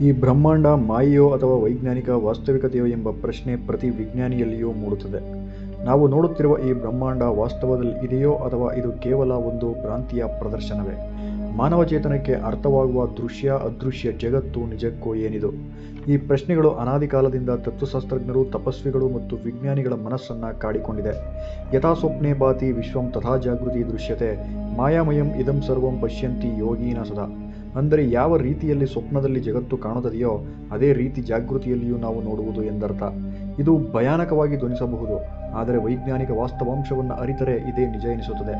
ಈ ಬ್ರಹ್ಮಾಂಡ ಮಾಯೆಯೋ ಅಥವಾ ವೈಜ್ಞಾನಿಕ ವಾಸ್ತವಿಕತೆಯೋ ಎಂಬ ಪ್ರಶ್ನೆ ಪ್ರತಿ ವಿಜ್ಞಾನಿಯಲ್ಲಿಯೂ ಮೂಡುತ್ತದೆ. ನಾವು ನೋಡುತ್ತಿರುವ ಈ ಬ್ರಹ್ಮಾಂಡ ವಾಸ್ತವದಲ್ಲಿ ಇದೆಯೋ ಅಥವಾ ಇದು ಕೇವಲ ಒಂದು ಭ್ರಾಂತಿಯ ಪ್ರದರ್ಶನವೇ? ಮಾನವ ಚೇತನಕ್ಕೆ ಅರ್ಥವಾಗುವ ದೃಶ್ಯ ಅದೃಶ್ಯ ಜಗತ್ತು ನಿಜಕ್ಕೂ ಏನಿದು? ಈ ಪ್ರಶ್ನೆಗಳು ಅನಾದಿ ಕಾಲದಿಂದ ತತ್ವಶಾಸ್ತ್ರಜ್ಞರು, ತಪಸ್ವಿಗಳು ಮತ್ತು ವಿಜ್ಞಾನಿಗಳ ಮನಸ್ಸನ್ನು ಕಾಡಿಕೊಂಡಿದೆ. ಯಥಾ ಸ್ವಪ್ನೆ ಭಾತಿ ವಿಶ್ವಂ ತಥಾ ಜಾಗೃತಿ ದೃಶ್ಯತೆ ಮಾಯಾಮಯಂ ಇದಂ ಸರ್ವಂ ಪಶ್ಯಂತಿ ಯೋಗೀನ ಸದಾ. ಅಂದರೆ ಯಾವ ರೀತಿಯಲ್ಲಿ ಸ್ವಪ್ನದಲ್ಲಿ ಜಗತ್ತು ಕಾಣುತ್ತದೆಯೋ ಅದೇ ರೀತಿ ಜಾಗೃತಿಯಲ್ಲಿಯೂ ನಾವು ನೋಡುವುದು ಎಂದರ್ಥ. ಇದು ಭಯಾನಕವಾಗಿ ಧ್ವನಿಸಬಹುದು, ಆದರೆ ವೈಜ್ಞಾನಿಕ ವಾಸ್ತವಾಂಶವನ್ನು ಅರಿತರೆ ಇದೇ ನಿಜ ಎನಿಸುತ್ತದೆ.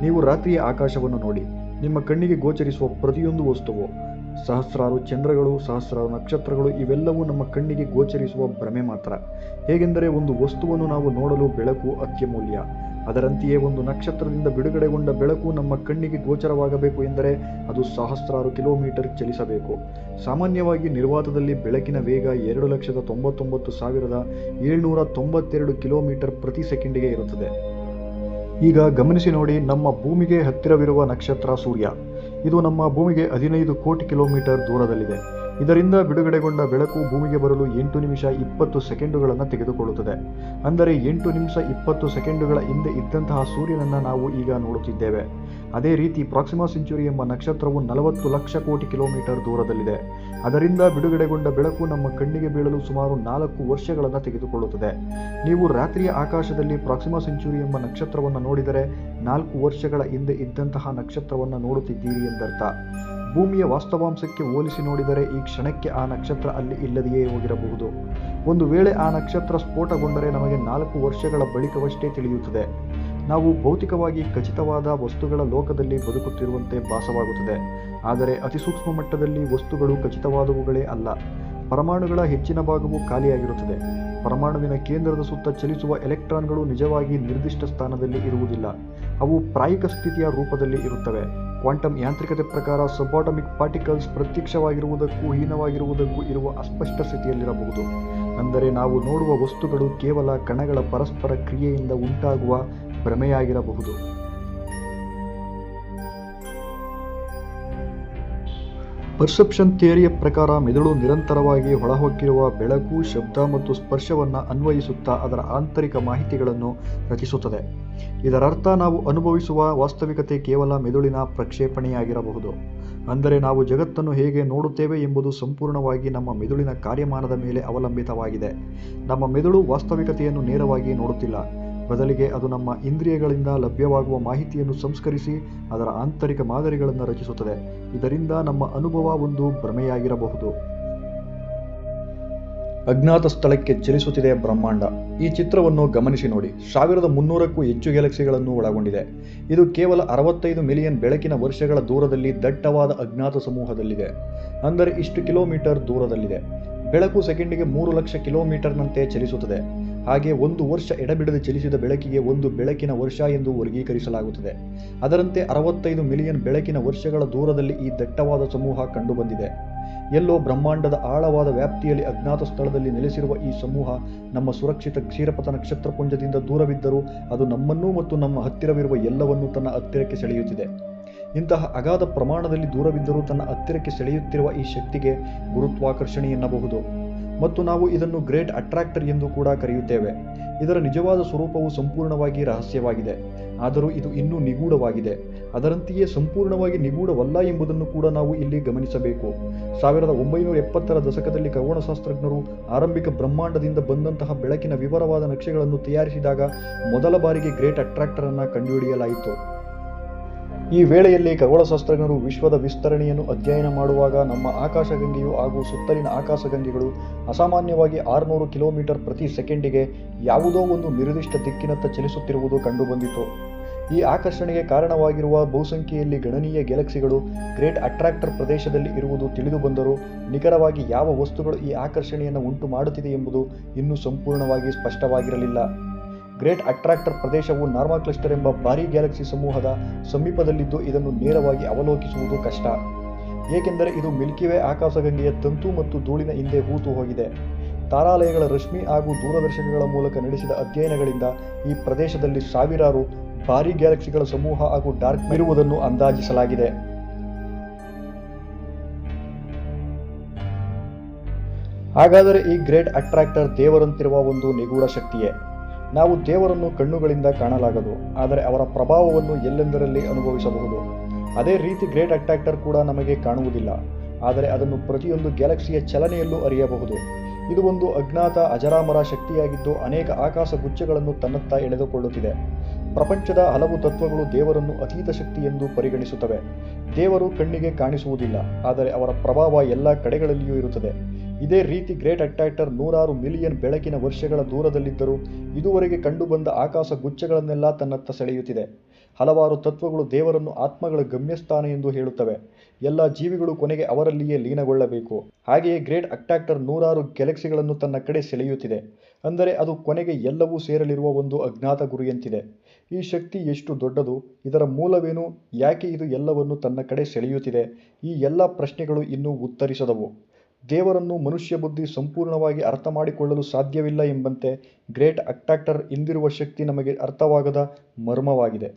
ನೀವು ರಾತ್ರಿಯ ಆಕಾಶವನ್ನು ನೋಡಿ. ನಿಮ್ಮ ಕಣ್ಣಿಗೆ ಗೋಚರಿಸುವ ಪ್ರತಿಯೊಂದು ವಸ್ತುವು, ಸಹಸ್ರಾರು ಚಂದ್ರಗಳು, ಸಹಸ್ರಾರು ನಕ್ಷತ್ರಗಳು, ಇವೆಲ್ಲವೂ ನಮ್ಮ ಕಣ್ಣಿಗೆ ಗೋಚರಿಸುವ ಭ್ರಮೆ ಮಾತ್ರ. ಹೇಗೆಂದರೆ ಒಂದು ವಸ್ತುವನ್ನು ನಾವು ನೋಡಲು ಬೆಳಕು ಅತ್ಯಮೂಲ್ಯ. ಅದರಂತೆಯೇ ಒಂದು ನಕ್ಷತ್ರದಿಂದ ಬಿಡುಗಡೆಗೊಂಡ ಬೆಳಕು ನಮ್ಮ ಕಣ್ಣಿಗೆ ಗೋಚರವಾಗಬೇಕು ಎಂದರೆ ಅದು ಸಹಸ್ರಾರು ಕಿಲೋಮೀಟರ್ ಚಲಿಸಬೇಕು. ಸಾಮಾನ್ಯವಾಗಿ ನಿರ್ವಾತದಲ್ಲಿ ಬೆಳಕಿನ ವೇಗ 2,99,792 ಕಿಲೋಮೀಟರ್ ಪ್ರತಿ ಸೆಕೆಂಡಿಗೆ ಇರುತ್ತದೆ. ಈಗ ಗಮನಿಸಿ ನೋಡಿ, ನಮ್ಮ ಭೂಮಿಗೆ ಹತ್ತಿರವಿರುವ ನಕ್ಷತ್ರ ಸೂರ್ಯ. ಇದು ನಮ್ಮ ಭೂಮಿಗೆ 15 ಕೋಟಿ ಕಿಲೋಮೀಟರ್ ದೂರದಲ್ಲಿದೆ. ಇದರಿಂದ ಬಿಡುಗಡೆಗೊಂಡ ಬೆಳಕು ಭೂಮಿಗೆ ಬರಲು 8 ನಿಮಿಷ 20 ಸೆಕೆಂಡುಗಳನ್ನು ತೆಗೆದುಕೊಳ್ಳುತ್ತದೆ. ಅಂದರೆ 8 ನಿಮಿಷ 20 ಸೆಕೆಂಡುಗಳ ಹಿಂದೆ ಇದ್ದಂತಹ ಸೂರ್ಯನನ್ನು ನಾವು ಈಗ ನೋಡುತ್ತಿದ್ದೇವೆ. ಅದೇ ರೀತಿ ಪ್ರಾಕ್ಸಿಮಾ ಸೆಂಚುರಿ ಎಂಬ ನಕ್ಷತ್ರವು 40 ಲಕ್ಷ ಕೋಟಿ ಕಿಲೋಮೀಟರ್ ದೂರದಲ್ಲಿದೆ. ಅದರಿಂದ ಬಿಡುಗಡೆಗೊಂಡ ಬೆಳಕು ನಮ್ಮ ಕಣ್ಣಿಗೆ ಬೀಳಲು ಸುಮಾರು 4 ವರ್ಷಗಳನ್ನು ತೆಗೆದುಕೊಳ್ಳುತ್ತದೆ. ನೀವು ರಾತ್ರಿಯ ಆಕಾಶದಲ್ಲಿ ಪ್ರಾಕ್ಸಿಮಾ ಸೆಂಚುರಿ ಎಂಬ ನಕ್ಷತ್ರವನ್ನು ನೋಡಿದರೆ 4 ವರ್ಷಗಳ ಹಿಂದೆ ಇದ್ದಂತಹ ನಕ್ಷತ್ರವನ್ನು ನೋಡುತ್ತಿದ್ದೀರಿ ಎಂದರ್ಥ. ಭೂಮಿಯ ವಾಸ್ತವಾಂಶಕ್ಕೆ ಹೋಲಿಸಿ ನೋಡಿದರೆ ಈ ಕ್ಷಣಕ್ಕೆ ಆ ನಕ್ಷತ್ರ ಅಲ್ಲಿ ಇಲ್ಲದೆಯೇ ಹೋಗಿರಬಹುದು. ಒಂದು ವೇಳೆ ಆ ನಕ್ಷತ್ರ ಸ್ಫೋಟಗೊಂಡರೆ ನಮಗೆ 4 ವರ್ಷಗಳ ಬಳಿಕವಷ್ಟೇ ತಿಳಿಯುತ್ತದೆ. ನಾವು ಭೌತಿಕವಾಗಿ ಖಚಿತವಾದ ವಸ್ತುಗಳ ಲೋಕದಲ್ಲಿ ಬದುಕುತ್ತಿರುವಂತೆ ಭಾಸವಾಗುತ್ತದೆ. ಆದರೆ ಅತಿಸೂಕ್ಷ್ಮ ಮಟ್ಟದಲ್ಲಿ ವಸ್ತುಗಳು ಖಚಿತವಾದವುಗಳೇ ಅಲ್ಲ. ಪರಮಾಣುಗಳ ಹೆಚ್ಚಿನ ಭಾಗವು ಖಾಲಿಯಾಗಿರುತ್ತದೆ. ಪರಮಾಣುವಿನ ಕೇಂದ್ರದ ಸುತ್ತ ಚಲಿಸುವ ಎಲೆಕ್ಟ್ರಾನ್ಗಳು ನಿಜವಾಗಿ ನಿರ್ದಿಷ್ಟ ಸ್ಥಾನದಲ್ಲಿ ಇರುವುದಿಲ್ಲ. ಅವು ಪ್ರಾಯಿಕ ಸ್ಥಿತಿಯ ರೂಪದಲ್ಲಿ ಇರುತ್ತವೆ. ಕ್ವಾಂಟಮ್ ಯಾಂತ್ರಿಕತೆ ಪ್ರಕಾರ ಸಬಾಟಮಿಕ್ ಪಾರ್ಟಿಕಲ್ಸ್ ಪ್ರತ್ಯಕ್ಷವಾಗಿರುವುದಕ್ಕೂ ಹೀನವಾಗಿರುವುದಕ್ಕೂ ಇರುವ ಅಸ್ಪಷ್ಟ ಸ್ಥಿತಿಯಲ್ಲಿರಬಹುದು. ಅಂದರೆ ನಾವು ನೋಡುವ ವಸ್ತುಗಳು ಕೇವಲ ಕಣಗಳ ಪರಸ್ಪರ ಕ್ರಿಯೆಯಿಂದ ಉಂಟಾಗುವ ಭ್ರಮೆಯಾಗಿರಬಹುದು. ಪರ್ಸೆಪ್ಷನ್ ಥಿಯರಿಯ ಪ್ರಕಾರ ಮೆದುಳು ನಿರಂತರವಾಗಿ ಹೊರಹೊಕ್ಕಿರುವ ಬೆಳಕು, ಶಬ್ದ ಮತ್ತು ಸ್ಪರ್ಶವನ್ನು ಅನ್ವಯಿಸುತ್ತಾ ಅದರ ಆಂತರಿಕ ಮಾಹಿತಿಗಳನ್ನು ರಚಿಸುತ್ತದೆ. ಇದರರ್ಥ ನಾವು ಅನುಭವಿಸುವ ವಾಸ್ತವಿಕತೆ ಕೇವಲ ಮೆದುಳಿನ ಪ್ರಕ್ಷೇಪಣೆಯಾಗಿರಬಹುದು. ಅಂದರೆ ನಾವು ಜಗತ್ತನ್ನು ಹೇಗೆ ನೋಡುತ್ತೇವೆ ಎಂಬುದು ಸಂಪೂರ್ಣವಾಗಿ ನಮ್ಮ ಮೆದುಳಿನ ಕಾರ್ಯಮಾನದ ಮೇಲೆ ಅವಲಂಬಿತವಾಗಿದೆ. ನಮ್ಮ ಮೆದುಳು ವಾಸ್ತವಿಕತೆಯನ್ನು ನೇರವಾಗಿ ನೋಡುತ್ತಿಲ್ಲ. ಬದಲಿಗೆ ಅದು ನಮ್ಮ ಇಂದ್ರಿಯಗಳಿಂದ ಲಭ್ಯವಾಗುವ ಮಾಹಿತಿಯನ್ನು ಸಂಸ್ಕರಿಸಿ ಅದರ ಆಂತರಿಕ ಮಾದರಿಗಳನ್ನು ರಚಿಸುತ್ತದೆ. ಇದರಿಂದ ನಮ್ಮ ಅನುಭವ ಒಂದು ಭ್ರಮೆಯಾಗಿರಬಹುದು. ಅಜ್ಞಾತ ಸ್ಥಳಕ್ಕೆ ಚಲಿಸುತ್ತಿದೆ ಬ್ರಹ್ಮಾಂಡ. ಈ ಚಿತ್ರವನ್ನು ಗಮನಿಸಿ ನೋಡಿ. 1300ಕ್ಕೂ ಹೆಚ್ಚು ಗ್ಯಾಲಕ್ಸಿಗಳನ್ನು ಒಳಗೊಂಡಿದೆ. ಇದು ಕೇವಲ 65 ಮಿಲಿಯನ್ ಬೆಳಕಿನ ವರ್ಷಗಳ ದೂರದಲ್ಲಿ ದಟ್ಟವಾದ ಅಜ್ಞಾತ ಸಮೂಹದಲ್ಲಿದೆ. ಅಂದರೆ ಇಷ್ಟು ಕಿಲೋಮೀಟರ್ ದೂರದಲ್ಲಿದೆ. ಬೆಳಕು ಸೆಕೆಂಡಿಗೆ 3 ಲಕ್ಷ ಕಿಲೋಮೀಟರ್ನಂತೆ ಚಲಿಸುತ್ತದೆ. ಹಾಗೆ 1 ವರ್ಷ ಎಡಬಿಡದೆ ಚಲಿಸಿದ ಬೆಳಕಿಗೆ 1 ಬೆಳಕಿನ ವರ್ಷ ಎಂದು ವರ್ಗೀಕರಿಸಲಾಗುತ್ತದೆ. ಅದರಂತೆ 65 ಮಿಲಿಯನ್ ಬೆಳಕಿನ ವರ್ಷಗಳ ದೂರದಲ್ಲಿ ಈ ದಟ್ಟವಾದ ಸಮೂಹ ಕಂಡುಬಂದಿದೆ. ಎಲ್ಲೋ ಬ್ರಹ್ಮಾಂಡದ ಆಳವಾದ ವ್ಯಾಪ್ತಿಯಲ್ಲಿ ಅಜ್ಞಾತ ಸ್ಥಳದಲ್ಲಿ ನೆಲೆಸಿರುವ ಈ ಸಮೂಹ ನಮ್ಮ ಸುರಕ್ಷಿತ ಕ್ಷೀರಪಥ ನಕ್ಷತ್ರಪುಂಜದಿಂದ ದೂರವಿದ್ದರೂ ಅದು ನಮ್ಮನ್ನೂ ಮತ್ತು ನಮ್ಮ ಹತ್ತಿರವಿರುವ ಎಲ್ಲವನ್ನೂ ತನ್ನ ಹತ್ತಿರಕ್ಕೆ ಸೆಳೆಯುತ್ತಿದೆ. ಇಂತಹ ಅಗಾಧ ಪ್ರಮಾಣದಲ್ಲಿ ದೂರವಿದ್ದರೂ ತನ್ನ ಹತ್ತಿರಕ್ಕೆ ಸೆಳೆಯುತ್ತಿರುವ ಈ ಶಕ್ತಿಗೆ ಗುರುತ್ವಾಕರ್ಷಣೆ ಎನ್ನಬಹುದು. ಮತ್ತು ನಾವು ಇದನ್ನು ಗ್ರೇಟ್ ಅಟ್ರಾಕ್ಟರ್ ಎಂದು ಕೂಡ ಕರೆಯುತ್ತೇವೆ. ಇದರ ನಿಜವಾದ ಸ್ವರೂಪವು ಸಂಪೂರ್ಣವಾಗಿ ರಹಸ್ಯವಾಗಿದೆ. ಆದರೂ ಇದು ಇನ್ನೂ ನಿಗೂಢವಾಗಿದೆ. ಅದರಂತೆಯೇ ಸಂಪೂರ್ಣವಾಗಿ ನಿಗೂಢವಲ್ಲ ಎಂಬುದನ್ನು ಕೂಡ ನಾವು ಇಲ್ಲಿ ಗಮನಿಸಬೇಕು. 1970ರ ದಶಕದಲ್ಲಿ ಖಗೋಳಶಾಸ್ತ್ರಜ್ಞರು ಆರಂಭಿಕ ಬ್ರಹ್ಮಾಂಡದಿಂದ ಬಂದಂತಹ ಬೆಳಕಿನ ವಿವರವಾದ ನಕ್ಷೆಗಳನ್ನು ತಯಾರಿಸಿದಾಗ ಮೊದಲ ಬಾರಿಗೆ ಗ್ರೇಟ್ ಅಟ್ರಾಕ್ಟರ್ ಅನ್ನು ಕಂಡುಹಿಡಿಯಲಾಯಿತು. ಈ ವೇಳೆಯಲ್ಲಿ ಖಗೋಳಶಾಸ್ತ್ರಜ್ಞರು ವಿಶ್ವದ ವಿಸ್ತರಣೆಯನ್ನು ಅಧ್ಯಯನ ಮಾಡುವಾಗ ನಮ್ಮ ಆಕಾಶಗಂಗೆಯು ಹಾಗೂ ಸುತ್ತಲಿನ ಆಕಾಶಗಂಗೆಗಳು ಅಸಾಮಾನ್ಯವಾಗಿ 600 ಕಿಲೋಮೀಟರ್ ಪ್ರತಿ ಸೆಕೆಂಡಿಗೆ ಯಾವುದೋ ಒಂದು ನಿರ್ದಿಷ್ಟ ದಿಕ್ಕಿನತ್ತ ಚಲಿಸುತ್ತಿರುವುದು ಕಂಡುಬಂದಿತು. ಈ ಆಕರ್ಷಣೆಗೆ ಕಾರಣವಾಗಿರುವ ಬಹುಸಂಖ್ಯೆಯಲ್ಲಿ ಗಣನೀಯ ಗ್ಯಾಲಕ್ಸಿಗಳು ಗ್ರೇಟ್ ಅಟ್ರಾಕ್ಟರ್ ಪ್ರದೇಶದಲ್ಲಿ ಇರುವುದು ತಿಳಿದುಬಂದರೂ ನಿಖರವಾಗಿ ಯಾವ ವಸ್ತುಗಳು ಈ ಆಕರ್ಷಣೆಯನ್ನು ಉಂಟು ಮಾಡುತ್ತಿದೆ ಎಂಬುದು ಇನ್ನೂ ಸಂಪೂರ್ಣವಾಗಿ ಸ್ಪಷ್ಟವಾಗಿರಲಿಲ್ಲ. ಗ್ರೇಟ್ ಅಟ್ರಾಕ್ಟರ್ ಪ್ರದೇಶವು ನಾರ್ಮಾ ಕ್ಲಸ್ಟರ್ ಎಂಬ ಭಾರೀ ಗ್ಯಾಲಕ್ಸಿ ಸಮೂಹದ ಸಮೀಪದಲ್ಲಿದ್ದು ಇದನ್ನು ನೇರವಾಗಿ ಅವಲೋಕಿಸುವುದು ಕಷ್ಟ. ಏಕೆಂದರೆ ಇದು ಮಿಲ್ಕಿವೇ ಆಕಾಶಗಂಗೆಯ ತಂತು ಮತ್ತು ಧೂಳಿನ ಹಿಂದೆ ಹೂತು ಹೋಗಿದೆ. ತಾರಾಲಯಗಳ ರಶ್ಮಿ ಹಾಗೂ ದೂರದರ್ಶಕಗಳ ಮೂಲಕ ನಡೆಸಿದ ಅಧ್ಯಯನಗಳಿಂದ ಈ ಪ್ರದೇಶದಲ್ಲಿ ಸಾವಿರಾರು ಭಾರೀ ಗ್ಯಾಲಕ್ಸಿಗಳ ಸಮೂಹ ಹಾಗೂ ಡಾರ್ಕ್ ಇರುವುದನ್ನು ಅಂದಾಜಿಸಲಾಗಿದೆ. ಹಾಗಾದರೆ ಈ ಗ್ರೇಟ್ ಅಟ್ರಾಕ್ಟರ್ ದೇವರಂತಿರುವ ಒಂದು ನಿಗೂಢ ಶಕ್ತಿಯೇ? ನಾವು ದೇವರನ್ನು ಕಣ್ಣುಗಳಿಂದ ಕಾಣಲಾಗದು, ಆದರೆ ಅವರ ಪ್ರಭಾವವನ್ನು ಎಲ್ಲೆಂದರಲ್ಲಿ ಅನುಭವಿಸಬಹುದು. ಅದೇ ರೀತಿ ಗ್ರೇಟ್ ಅಟ್ರಾಕ್ಟರ್ ಕೂಡ ನಮಗೆ ಕಾಣುವುದಿಲ್ಲ, ಆದರೆ ಅದನ್ನು ಪ್ರತಿಯೊಂದು ಗ್ಯಾಲಕ್ಸಿಯ ಚಲನೆಯಲ್ಲೂ ಅರಿಯಬಹುದು. ಇದು ಒಂದು ಅಜ್ಞಾತ ಅಜರಾಮರ ಶಕ್ತಿಯಾಗಿದ್ದು ಅನೇಕ ಆಕಾಶ ಗುಚ್ಛಗಳನ್ನು ತನ್ನತ್ತ ಎಳೆದುಕೊಳ್ಳುತ್ತಿದೆ. ಪ್ರಪಂಚದ ಹಲವು ತತ್ವಗಳು ದೇವರನ್ನು ಅತೀತ ಶಕ್ತಿ ಎಂದು ಪರಿಗಣಿಸುತ್ತವೆ. ದೇವರು ಕಣ್ಣಿಗೆ ಕಾಣಿಸುವುದಿಲ್ಲ, ಆದರೆ ಅವರ ಪ್ರಭಾವ ಎಲ್ಲ ಕಡೆಗಳಲ್ಲಿಯೂ ಇರುತ್ತದೆ. ಇದೇ ರೀತಿ ಗ್ರೇಟ್ ಅಟ್ರಾಕ್ಟರ್ 100 ಮಿಲಿಯನ್ ಬೆಳಕಿನ ವರ್ಷಗಳ ದೂರದಲ್ಲಿದ್ದರೂ ಇದುವರೆಗೆ ಕಂಡುಬಂದ ಆಕಾಶ ಗುಚ್ಛಗಳನ್ನೆಲ್ಲ ತನ್ನತ್ತ ಸೆಳೆಯುತ್ತಿದೆ. ಹಲವಾರು ತತ್ವಗಳು ದೇವರನ್ನು ಆತ್ಮಗಳ ಗಮ್ಯಸ್ಥಾನ ಎಂದು ಹೇಳುತ್ತವೆ. ಎಲ್ಲ ಜೀವಿಗಳು ಕೊನೆಗೆ ಅವರಲ್ಲಿಯೇ ಲೀನಗೊಳ್ಳಬೇಕು. ಹಾಗೆಯೇ ಗ್ರೇಟ್ ಅಟ್ರಾಕ್ಟರ್ 100 ಗ್ಯಾಲಕ್ಸಿಗಳನ್ನು ತನ್ನ ಕಡೆ ಸೆಳೆಯುತ್ತಿದೆ. ಅಂದರೆ ಅದು ಕೊನೆಗೆ ಎಲ್ಲವೂ ಸೇರಲಿರುವ ಒಂದು ಅಜ್ಞಾತ ಗುರಿಯಂತಿದೆ. ಈ ಶಕ್ತಿ ಎಷ್ಟು ದೊಡ್ಡದು? ಇದರ ಮೂಲವೇನು? ಯಾಕೆ ಇದು ಎಲ್ಲವನ್ನು ತನ್ನ ಕಡೆ ಸೆಳೆಯುತ್ತಿದೆ? ಈ ಎಲ್ಲ ಪ್ರಶ್ನೆಗಳು ಇನ್ನೂ ಉತ್ತರಿಸದವು. ದೇವರನ್ನು ಮನುಷ್ಯ ಬುದ್ಧಿ ಸಂಪೂರ್ಣವಾಗಿ ಅರ್ಥ ಮಾಡಿಕೊಳ್ಳಲು ಸಾಧ್ಯವಿಲ್ಲ ಎಂಬಂತೆ ಗ್ರೇಟ್ ಅಟ್ರಾಕ್ಟರ್ ಹಿಂದಿರುವ ಶಕ್ತಿ ನಮಗೆ ಅರ್ಥವಾಗದ ಮರ್ಮವಾಗಿದೆ.